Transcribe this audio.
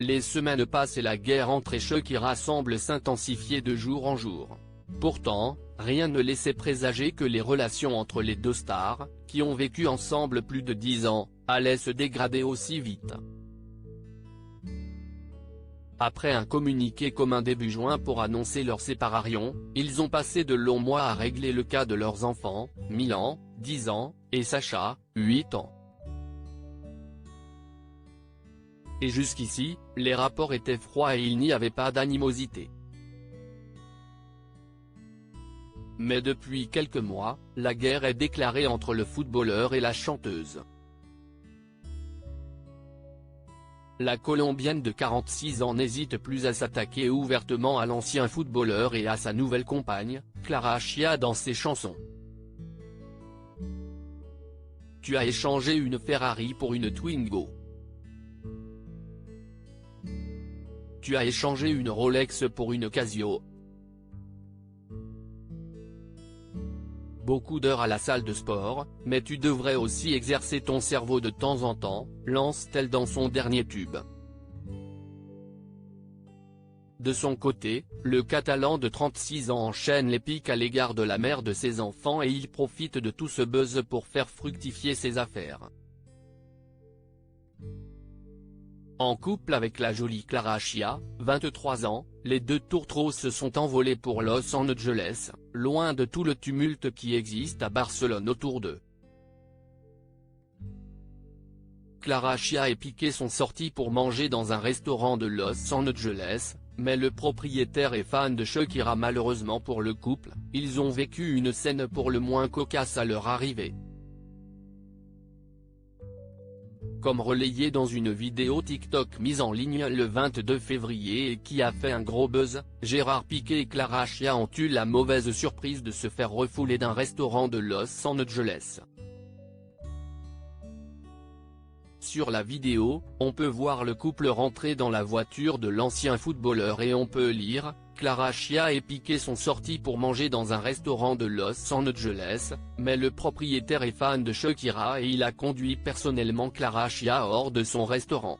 Les semaines passent et la guerre entre Shakira semble s'intensifier de jour en jour. Pourtant, rien ne laissait présager que les relations entre les deux stars, qui ont vécu ensemble plus de 10 ans, allaient se dégrader aussi vite. Après un communiqué commun début juin pour annoncer leur séparation, ils ont passé de longs mois à régler le cas de leurs enfants, Milan, 10 ans, et Sacha, 8 ans. Et jusqu'ici, les rapports étaient froids et il n'y avait pas d'animosité. Mais depuis quelques mois, la guerre est déclarée entre le footballeur et la chanteuse. La Colombienne de 46 ans n'hésite plus à s'attaquer ouvertement à l'ancien footballeur et à sa nouvelle compagne, Clara Chia dans ses chansons. Tu as échangé une Ferrari pour une Twingo. Tu as échangé une Rolex pour une Casio. Beaucoup d'heures à la salle de sport, mais tu devrais aussi exercer ton cerveau de temps en temps, lance-t-elle dans son dernier tube. De son côté, le Catalan de 36 ans enchaîne les piques à l'égard de la mère de ses enfants et il profite de tout ce buzz pour faire fructifier ses affaires. En couple avec la jolie Clara Chia, 23 ans, les deux tourtereaux se sont envolés pour Los Angeles, loin de tout le tumulte qui existe à Barcelone autour d'eux. Clara Chia et Piqué sont sortis pour manger dans un restaurant de Los Angeles, mais le propriétaire est fan de Shakira. Malheureusement pour le couple, ils ont vécu une scène pour le moins cocasse à leur arrivée. Comme relayé dans une vidéo TikTok mise en ligne le 22 février et qui a fait un gros buzz, Gérard Piqué et Clara Chia ont eu la mauvaise surprise de se faire refouler d'un restaurant de Los Angeles. Sur la vidéo, on peut voir le couple rentrer dans la voiture de l'ancien footballeur et on peut lire « Clara Chia et Piqué sont sortis pour manger dans un restaurant de Los Angeles, mais le propriétaire est fan de Shakira et il a conduit personnellement Clara Chia hors de son restaurant ».